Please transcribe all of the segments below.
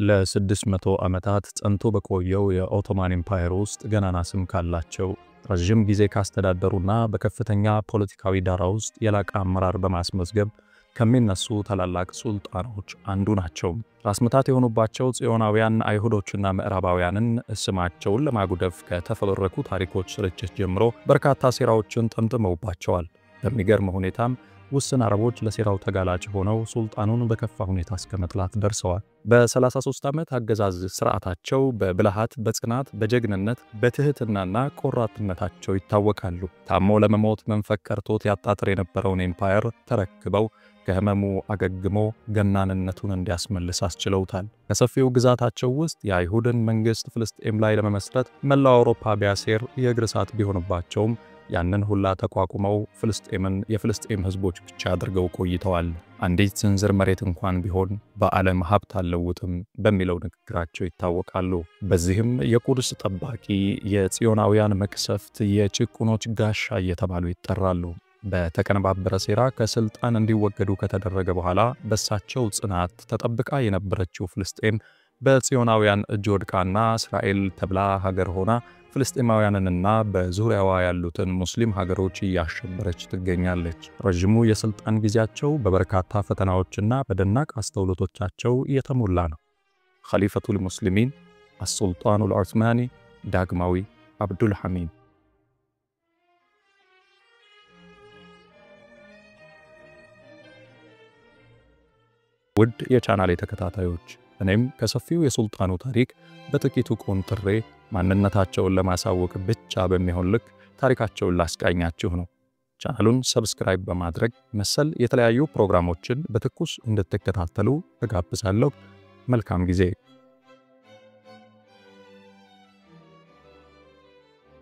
ለ600 ዓመታት ጸንቶ በቆየው የኦቶማን ኤምፓየር ውስጥ ገናና ስም ካላቸው ረጅም ጊዜ ካስተዳደሩና በከፍተኛ ፖለቲካዊ ዳራ ውስጥ የላቀ አመራር በማስመዝገብ ከሚነሱ ታላላቅ ሱልጣኖች አንዱ ናቸው። ራስ ምታት የሆኑባቸው ጽዮናውያን አይሁዶችና ምዕራባውያንን ስማቸውን ለማጉደፍ ከተፈበረኩ ታሪኮች ስርጭት ጀምሮ በርካታ ሴራዎችን ጠምጥመውባቸዋል። በሚገርም ሁኔታም ውስን አረቦች ለሴራው ተጋላጭ ሆነው ሱልጣኑን በከፋ ሁኔታ እስከ መጥላት ደርሰዋል። በ33 ዓመት አገዛዝ ስርዓታቸው በብልሃት፣ በጽናት፣ በጀግንነት፣ በትህትናና ቆራጥነታቸው ይታወቃሉ። ታሞ ለመሞት መንፈቅ ቀርቶት ያጣጥር የነበረውን ኤምፓየር ተረክበው ከህመሙ አገግሞ ገናንነቱን እንዲያስመልስ አስችለውታል። ከሰፊው ግዛታቸው ውስጥ የአይሁድን መንግስት ፍልስጤም ላይ ለመመስረት መላው አውሮፓ ቢያሴር የእግር እሳት ቢሆንባቸውም ያንን ሁላ ተቋቁመው ፍልስጤምን የፍልስጤም ህዝቦች ብቻ አድርገው ቆይተዋል። አንዲት ስንዝር መሬት እንኳን ቢሆን በዓለም ሀብት አልለውጥም በሚለው ንግግራቸው ይታወቃሉ። በዚህም የቁድስ ጠባቂ፣ የጽዮናውያን መቅሰፍት፣ የጭቁኖች ጋሻ እየተባሉ ይጠራሉ። በተቀነባበረ ሴራ ከስልጣን እንዲወገዱ ከተደረገ በኋላ በሳቸው ጽናት ተጠብቃ የነበረችው ፍልስጤም በጽዮናውያን እጅ ወድቃና እስራኤል ተብላ ሀገር ሆና ፍልስጤማውያንንና በዙሪያዋ ያሉትን ሙስሊም ሀገሮች እያሸበረች ትገኛለች። ረጅሙ የስልጣን ጊዜያቸው በበርካታ ፈተናዎችና በደናቅ አስተውሎቶቻቸው የተሞላ ነው። ኸሊፈቱል ሙስሊሚን አስሱልጣኑል ዑስማኒ ዳግማዊ አብዱል ሐሚድ። ውድ የቻናሌ ተከታታዮች፣ እኔም ከሰፊው የሱልጣኑ ታሪክ በጥቂቱ ቆንጥሬ ማንነታቸውን ለማሳወቅ ብቻ በሚሆን ልክ ታሪካቸውን ላስቃኛችሁ ነው። ቻናሉን ሰብስክራይብ በማድረግ መሰል የተለያዩ ፕሮግራሞችን በትኩስ እንድትከታተሉ ተጋብዛለሁ። መልካም ጊዜ።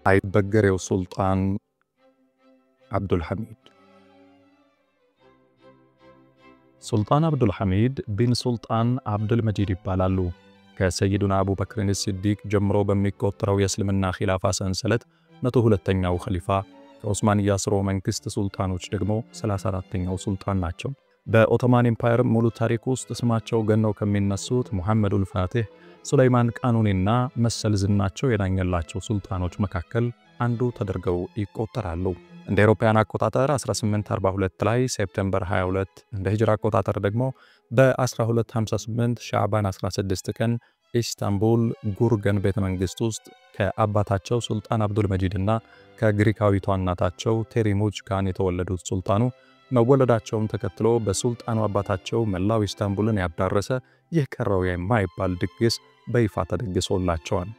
አይበገሬው ሱልጣን አብዱል ሐሚድ። ሱልጣን አብዱል ሐሚድ ቢን ሱልጣን አብዱል መጂድ ይባላሉ። ከሰይዱና አቡበክር ሲዲቅ ጀምሮ በሚቆጠረው የእስልምና ኺላፋ ሰንሰለት 102ኛው ኸሊፋ፣ ከዑስማንያ ስርወ መንግስት ሱልጣኖች ደግሞ 34ኛው ሱልጣን ናቸው። በኦቶማን ኤምፓየር ሙሉ ታሪክ ውስጥ ስማቸው ገነው ከሚነሱት ሙሐመዱል ፋቲህ፣ ሱለይማን ቃኑኒና መሰል ዝናቸው የዳኘላቸው ሱልጣኖች መካከል አንዱ ተደርገው ይቆጠራሉ። እንደ አውሮፓውያን አቆጣጠር 1842 ላይ ሴፕቴምበር 22፣ እንደ ሂጅራ አቆጣጠር ደግሞ በ1258 ሻዕባን 16 ቀን ኢስታንቡል ጉርገን ቤተመንግስት ውስጥ ከአባታቸው ሱልጣን አብዱል መጂድና ከግሪካዊቷ እናታቸው ቴሪሙጅ ካን የተወለዱት ሱልጣኑ መወለዳቸውን ተከትሎ በሱልጣኑ አባታቸው መላው ኢስታንቡልን ያዳረሰ ይህ ቀረው የማይባል ድግስ በይፋ ተደግሶላቸዋል።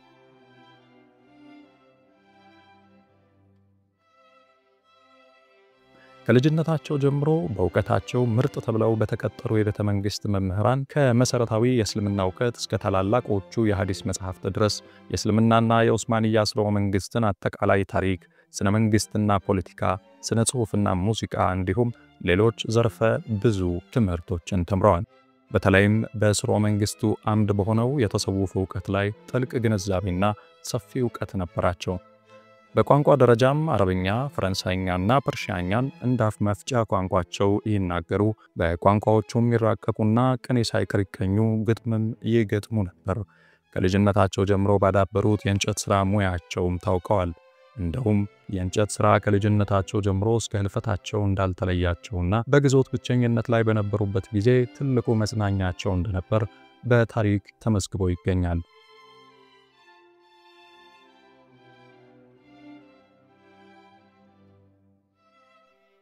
ከልጅነታቸው ጀምሮ በእውቀታቸው ምርጥ ተብለው በተቀጠሩ የቤተ መንግስት መምህራን ከመሰረታዊ የእስልምና እውቀት እስከ ታላላቆቹ የሐዲስ መጽሐፍት ድረስ የእስልምናና የዑስማንያ ስርወ መንግስትን አጠቃላይ ታሪክ፣ ስነ መንግስትና ፖለቲካ፣ ስነ ጽሑፍና ሙዚቃ እንዲሁም ሌሎች ዘርፈ ብዙ ትምህርቶችን ተምረዋል። በተለይም በስርወ መንግስቱ አምድ በሆነው የተሰውፍ እውቀት ላይ ጥልቅ ግንዛቤና ሰፊ እውቀት ነበራቸው። በቋንቋ ደረጃም አረብኛ፣ ፈረንሳይኛና ፐርሺያኛን እንዳፍ መፍጫ ቋንቋቸው ይናገሩ፣ በቋንቋዎቹም ይራቀቁና ቅኔ ሳይቀር ይቀኙ፣ ግጥምም ይገጥሙ ነበር። ከልጅነታቸው ጀምሮ ባዳበሩት የእንጨት ሥራ ሙያቸውም ታውቀዋል። እንደውም የእንጨት ሥራ ከልጅነታቸው ጀምሮ እስከ ህልፈታቸው እንዳልተለያቸውና በግዞት ብቸኝነት ላይ በነበሩበት ጊዜ ትልቁ መጽናኛቸው እንደነበር በታሪክ ተመዝግቦ ይገኛል።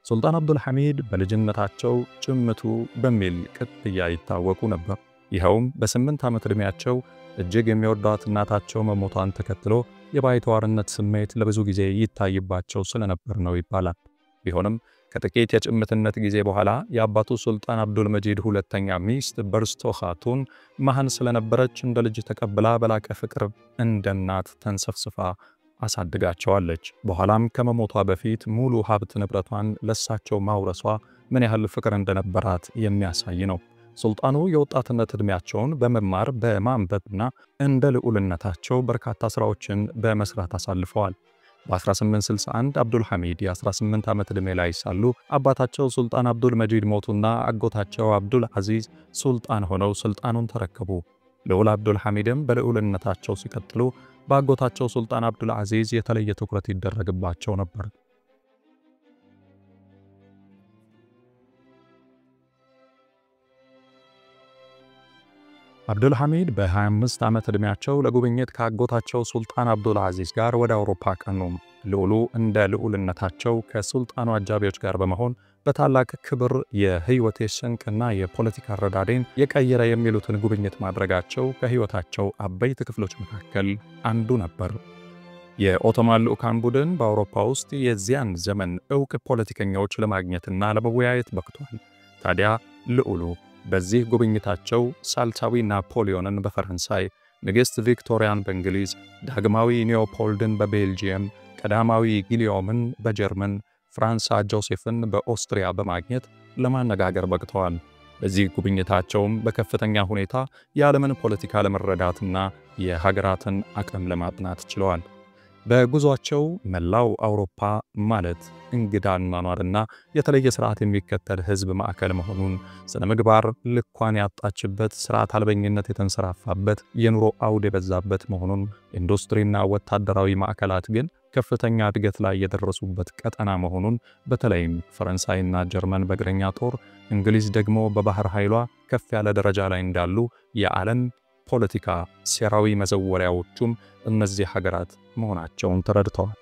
ሱልጣን አብዱል ሐሚድ በልጅነታቸው ጭምቱ በሚል ቅጥያ ይታወቁ ነበር። ይኸውም በ8 ዓመት ዕድሜያቸው እጅግ የሚወዷት እናታቸው መሞቷን ተከትሎ የባይተዋርነት ስሜት ለብዙ ጊዜ ይታይባቸው ስለነበር ነው ይባላል። ቢሆንም ከጥቂት የጭምትነት ጊዜ በኋላ የአባቱ ሱልጣን አብዱል መጂድ ሁለተኛ ሚስት በርስቶ ኻቱን መሃን ስለነበረች እንደ ልጅ ተቀብላ በላቀ ፍቅር እንደ እናት ተንሰፍስፋ አሳድጋቸዋለች። በኋላም ከመሞቷ በፊት ሙሉ ሀብት ንብረቷን ለሳቸው ማውረሷ ምን ያህል ፍቅር እንደነበራት የሚያሳይ ነው። ሱልጣኑ የወጣትነት ዕድሜያቸውን በመማር በማንበብና እንደ ልዑልነታቸው በርካታ ሥራዎችን በመስራት አሳልፈዋል። በ1861 አብዱል ሐሚድ የ18 ዓመት ዕድሜ ላይ ሳሉ አባታቸው ሱልጣን አብዱል መጂድ ሞቱና አጎታቸው አብዱል አዚዝ ሱልጣን ሆነው ስልጣኑን ተረከቡ። ልዑል አብዱል ሐሚድም በልዑልነታቸው ሲቀጥሉ በአጎታቸው ሱልጣን አብዱል አዚዝ የተለየ ትኩረት ይደረግባቸው ነበር። አብዱል ሐሚድ በ25 ዓመት ዕድሜያቸው ለጉብኝት ከአጎታቸው ሱልጣን አብዱል አዚዝ ጋር ወደ አውሮፓ ቀኑ። ልዑሉ እንደ ልዑልነታቸው ከሱልጣኑ አጃቢዎች ጋር በመሆን በታላቅ ክብር የህይወቴ ስንቅና የፖለቲካ ረዳዴን የቀየረ የሚሉትን ጉብኝት ማድረጋቸው ከህይወታቸው አበይት ክፍሎች መካከል አንዱ ነበር። የኦቶማን ልዑካን ቡድን በአውሮፓ ውስጥ የዚያን ዘመን ዕውቅ ፖለቲከኞች ለማግኘትና ለመወያየት በቅቷል። ታዲያ ልዑሉ በዚህ ጉብኝታቸው ሳልሳዊ ናፖሊዮንን በፈረንሳይ፣ ንግሥት ቪክቶሪያን በእንግሊዝ፣ ዳግማዊ ሊዮፖልድን በቤልጂየም፣ ቀዳማዊ ጊሊዮምን በጀርመን፣ ፍራንሳ ጆሴፍን በኦስትሪያ በማግኘት ለማነጋገር በቅተዋል። በዚህ ጉብኝታቸውም በከፍተኛ ሁኔታ የዓለምን ፖለቲካ ለመረዳትና የሀገራትን አቅም ለማጥናት ችለዋል። በጉዟቸው መላው አውሮፓ ማለት እንግዳ አኗኗርና የተለየ ስርዓት የሚከተል ህዝብ ማዕከል መሆኑን፣ ስነ ምግባር ልኳን ያጣችበት፣ ስርዓት አልበኝነት የተንሰራፋበት፣ የኑሮ አውድ የበዛበት መሆኑን፣ ኢንዱስትሪና ወታደራዊ ማዕከላት ግን ከፍተኛ እድገት ላይ የደረሱበት ቀጠና መሆኑን፣ በተለይም ፈረንሳይና ጀርመን በእግረኛ ጦር፣ እንግሊዝ ደግሞ በባህር ኃይሏ ከፍ ያለ ደረጃ ላይ እንዳሉ የዓለም ፖለቲካ ሴራዊ መዘወሪያዎቹም እነዚህ ሀገራት መሆናቸውን ተረድተዋል።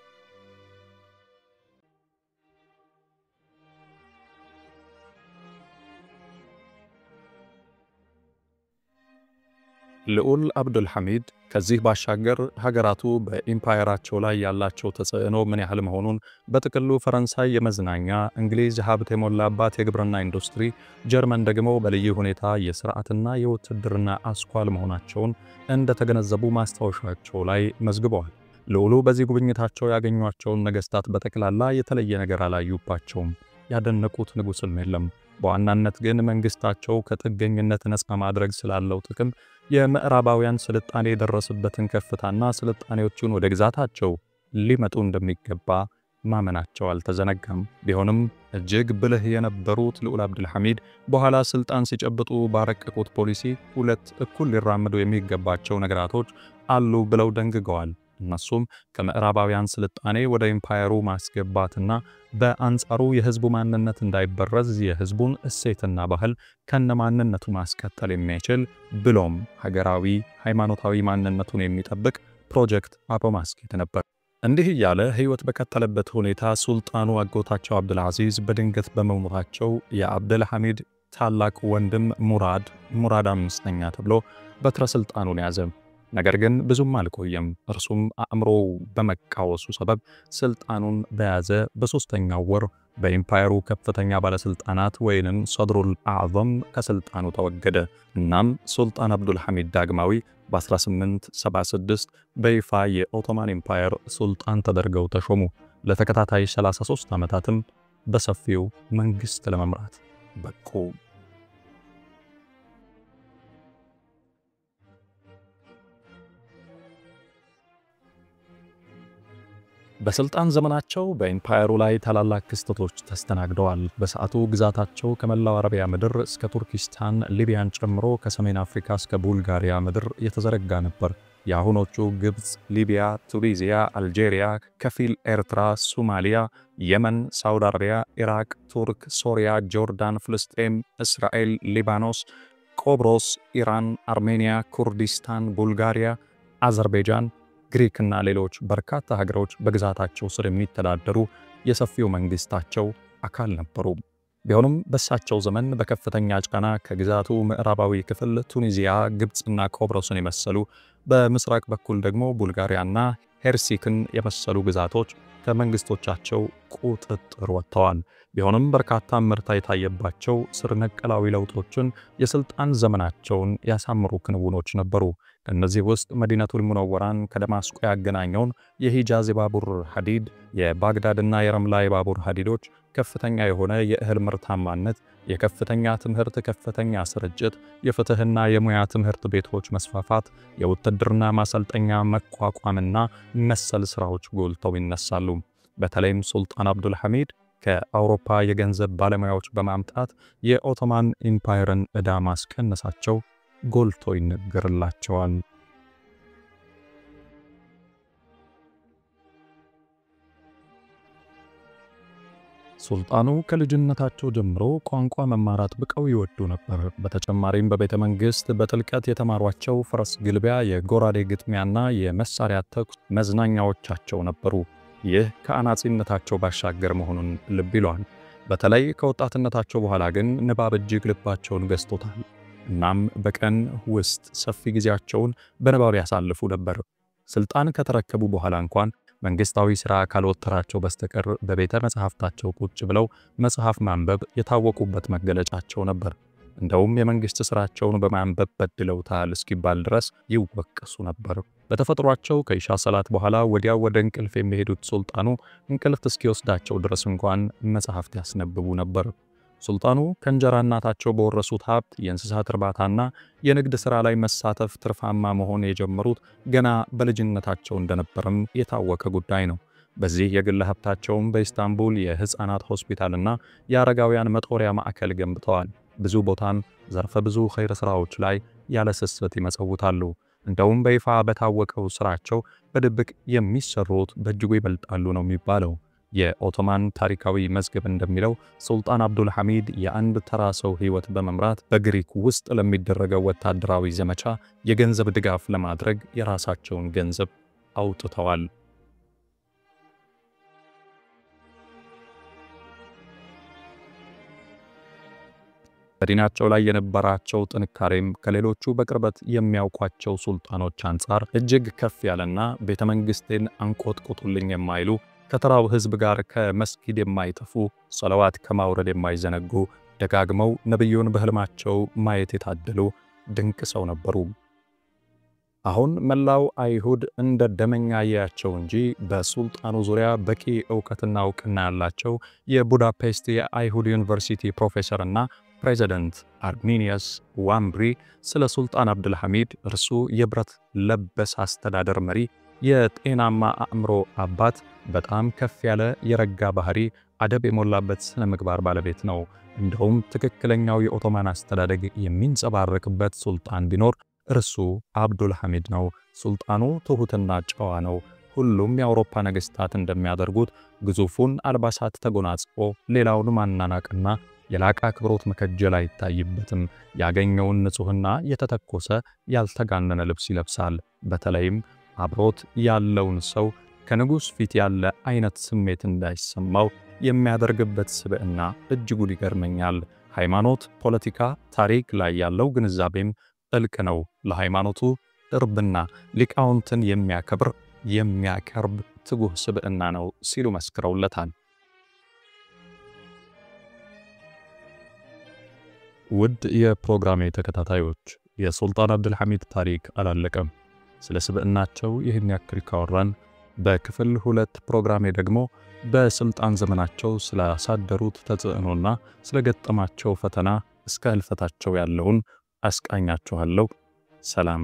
ልዑል አብዱል ሐሚድ ከዚህ ባሻገር ሀገራቱ በኢምፓየራቸው ላይ ያላቸው ተጽዕኖ ምን ያህል መሆኑን፣ በጥቅሉ ፈረንሳይ የመዝናኛ፣ እንግሊዝ ሀብት የሞላባት የግብርና ኢንዱስትሪ፣ ጀርመን ደግሞ በልዩ ሁኔታ የሥርዓትና የውትድርና አስኳል መሆናቸውን እንደተገነዘቡ ማስታወሻቸው ላይ መዝግበዋል። ልዑሉ በዚህ ጉብኝታቸው ያገኟቸውን ነገሥታት በጠቅላላ የተለየ ነገር አላዩባቸውም። ያደነቁት ንጉሥም የለም። በዋናነት ግን መንግሥታቸው ከጥገኝነት ነፃ ማድረግ ስላለው ጥቅም፣ የምዕራባውያን ስልጣኔ የደረሰበትን ከፍታና ስልጣኔዎቹን ወደ ግዛታቸው ሊመጡ እንደሚገባ ማመናቸው አልተዘነጋም። ቢሆንም እጅግ ብልህ የነበሩት ልዑል አብዱል ሐሚድ በኋላ ስልጣን ሲጨብጡ ባረቀቁት ፖሊሲ ሁለት እኩል ሊራመዱ የሚገባቸው ነገራቶች አሉ ብለው ደንግገዋል። እነሱም ከምዕራባውያን ስልጣኔ ወደ ኢምፓየሩ ማስገባትና በአንጻሩ የህዝቡ ማንነት እንዳይበረዝ የህዝቡን እሴትና ባህል ከነማንነቱ ማስቀጠል የሚችል ብሎም ሀገራዊ ሃይማኖታዊ ማንነቱን የሚጠብቅ ፕሮጀክት አብሮ ማስኬድ ነበር። እንዲህ እያለ ህይወት በቀጠለበት ሁኔታ ሱልጣኑ አጎታቸው አብዱል አዚዝ በድንገት በመሞታቸው የአብዱል ሐሚድ ታላቅ ወንድም ሙራድ አምስተኛ ተብሎ በትረ ስልጣኑን ያዘ። ነገር ግን ብዙም አልቆየም። እርሱም አእምሮው በመቃወሱ ሰበብ ስልጣኑን በያዘ በሶስተኛው ወር በኢምፓየሩ ከፍተኛ ባለስልጣናት ወይንም ሰድሩል አዕዘም ከስልጣኑ ተወገደ። እናም ሱልጣን አብዱል ሐሚድ ዳግማዊ በ1876 በይፋ የኦቶማን ኢምፓየር ሱልጣን ተደርገው ተሾሙ። ለተከታታይ 33 ዓመታትም በሰፊው መንግስት ለመምራት በቁ። በስልጣን ዘመናቸው በኢምፓየሩ ላይ ታላላቅ ክስተቶች ተስተናግደዋል። በሰዓቱ ግዛታቸው ከመላው አረቢያ ምድር እስከ ቱርኪስታን፣ ሊቢያን ጨምሮ ከሰሜን አፍሪካ እስከ ቡልጋሪያ ምድር የተዘረጋ ነበር። የአሁኖቹ ግብፅ፣ ሊቢያ፣ ቱኒዚያ፣ አልጄሪያ፣ ከፊል ኤርትራ፣ ሶማሊያ፣ የመን፣ ሳውዲ አረቢያ፣ ኢራቅ፣ ቱርክ፣ ሶሪያ፣ ጆርዳን፣ ፍልስጤም፣ እስራኤል፣ ሊባኖስ፣ ቆብሮስ፣ ኢራን፣ አርሜኒያ፣ ኩርዲስታን፣ ቡልጋሪያ፣ አዘርባይጃን፣ ግሪክና ሌሎች በርካታ ሀገሮች በግዛታቸው ስር የሚተዳደሩ የሰፊው መንግስታቸው አካል ነበሩ። ቢሆንም በሳቸው ዘመን በከፍተኛ ጫና ከግዛቱ ምዕራባዊ ክፍል ቱኒዚያ፣ ግብፅና ቆብሮስን የመሰሉ በምስራቅ በኩል ደግሞ ቡልጋሪያና ሄርሲክን የመሰሉ ግዛቶች ከመንግስቶቻቸው ቁጥጥር ወጥተዋል። ቢሆንም በርካታ ምርታ የታየባቸው ስር ነቀላዊ ለውጦችን የስልጣን ዘመናቸውን ያሳምሩ ክንውኖች ነበሩ። ከነዚህ ውስጥ መዲነቱል ሙነወራን ከደማስቆ ያገናኘውን የሂጃዝ ባቡር ሐዲድ፣ የባግዳድና የረምላ ባቡር ሐዲዶች፣ ከፍተኛ የሆነ የእህል ምርታማነት፣ የከፍተኛ ትምህርት ከፍተኛ ስርጭት፣ የፍትህና የሙያ ትምህርት ቤቶች መስፋፋት፣ የውትድርና ማሰልጠኛ መቋቋምና መሰል ስራዎች ጎልተው ይነሳሉ። በተለይም ሱልጣን አብዱል ሐሚድ ከአውሮፓ የገንዘብ ባለሙያዎች በማምጣት የኦቶማን ኢምፓየርን ዕዳ ማስቀነሳቸው ጎልቶ ይነገርላቸዋል። ሱልጣኑ ከልጅነታቸው ጀምሮ ቋንቋ መማራት ብቀው ይወዱ ነበር። በተጨማሪም በቤተ መንግሥት በጥልቀት የተማሯቸው ፈረስ ግልቢያ፣ የጎራዴ ግጥሚያና የመሳሪያ ተኩስ መዝናኛዎቻቸው ነበሩ። ይህ ከአናጺነታቸው ባሻገር መሆኑን ልብ ይሏል። በተለይ ከወጣትነታቸው በኋላ ግን ንባብ እጅግ ልባቸውን ገዝቶታል። እናም በቀን ውስጥ ሰፊ ጊዜያቸውን በንባብ ያሳልፉ ነበር። ስልጣን ከተረከቡ በኋላ እንኳን መንግስታዊ ሥራ ካልወተራቸው በስተቀር በቤተ መጻሕፍታቸው ቁጭ ብለው መጽሐፍ ማንበብ የታወቁበት መገለጫቸው ነበር። እንደውም የመንግስት ሥራቸውን በማንበብ በድለውታል እስኪባል ድረስ ይወቀሱ ነበር። በተፈጥሯቸው ከኢሻ ሰላት በኋላ ወዲያው ወደ እንቅልፍ የሚሄዱት ሱልጣኑ እንቅልፍ እስኪወስዳቸው ድረስ እንኳን መጽሐፍት ያስነብቡ ነበር። ሱልጣኑ ከእንጀራ እናታቸው በወረሱት ሀብት የእንስሳት እርባታና የንግድ ሥራ ላይ መሳተፍ ትርፋማ መሆን የጀመሩት ገና በልጅነታቸው እንደነበርም የታወቀ ጉዳይ ነው። በዚህ የግል ሀብታቸውም በኢስታንቡል የሕፃናት ሆስፒታልና የአረጋውያን መጦሪያ ማዕከል ገንብተዋል። ብዙ ቦታም ዘርፈ ብዙ ኸይር ሥራዎች ላይ ያለ ስስት ይመጸውታሉ። እንደውም በይፋ በታወቀው ሥራቸው በድብቅ የሚሰሩት በእጅጉ ይበልጣሉ ነው የሚባለው። የኦቶማን ታሪካዊ መዝገብ እንደሚለው ሱልጣን አብዱል ሐሚድ የአንድ ተራ ሰው ሕይወት በመምራት በግሪክ ውስጥ ለሚደረገው ወታደራዊ ዘመቻ የገንዘብ ድጋፍ ለማድረግ የራሳቸውን ገንዘብ አውጥተዋል። በዲናቸው ላይ የነበራቸው ጥንካሬም ከሌሎቹ በቅርበት የሚያውቋቸው ሱልጣኖች አንጻር እጅግ ከፍ ያለና ቤተ መንግሥቴን አንቆጥቁጡልኝ የማይሉ ከተራው ሕዝብ ጋር ከመስጊድ የማይጠፉ ሰለዋት ከማውረድ የማይዘነጉ ደጋግመው ነብዩን በህልማቸው ማየት የታደሉ ድንቅ ሰው ነበሩ። አሁን መላው አይሁድ እንደ ደመኛ ያያቸው እንጂ በሱልጣኑ ዙሪያ በቂ ዕውቀትና እውቅና ያላቸው የቡዳፔስት የአይሁድ ዩኒቨርሲቲ ፕሮፌሰርና ፕሬዚደንት አርሚኒየስ ዋምብሪ ስለ ሱልጣን አብዱል ሐሚድ እርሱ የብረት ለበስ አስተዳደር መሪ፣ የጤናማ አእምሮ አባት፣ በጣም ከፍ ያለ የረጋ ባህሪ፣ አደብ የሞላበት ስነ ምግባር ባለቤት ነው። እንደውም ትክክለኛው የኦቶማን አስተዳደግ የሚንጸባረቅበት ሱልጣን ቢኖር እርሱ አብዱል ሐሚድ ነው። ሱልጣኑ ትሁትና ጨዋ ነው። ሁሉም የአውሮፓ ነገሥታት እንደሚያደርጉት ግዙፉን አልባሳት ተጎናጽፎ ሌላውን ማናናቅና የላቀ አክብሮት መከጀል አይታይበትም። ያገኘውን ንጹህና የተተኮሰ ያልተጋነነ ልብስ ይለብሳል። በተለይም አብሮት ያለውን ሰው ከንጉሥ ፊት ያለ አይነት ስሜት እንዳይሰማው የሚያደርግበት ስብዕና እጅጉን ይገርመኛል። ሃይማኖት፣ ፖለቲካ፣ ታሪክ ላይ ያለው ግንዛቤም ጥልቅ ነው። ለሃይማኖቱ ቅርብና ሊቃውንትን የሚያከብር የሚያቀርብ ትጉህ ስብዕና ነው ሲሉ መስክረውለታል። ውድ የፕሮግራሜ ተከታታዮች የሱልጣን አብዱል ሐሚድ ታሪክ አላለቀም። ስለ ስብዕናቸው ይህን ያክል ካወራን በክፍል 2 ፕሮግራሜ ደግሞ በስልጣን ዘመናቸው ስላሳደሩት ተጽዕኖና ስለገጠማቸው ፈተና እስከ ህልፈታቸው ያለውን አስቃኛችኋለሁ። ሰላም።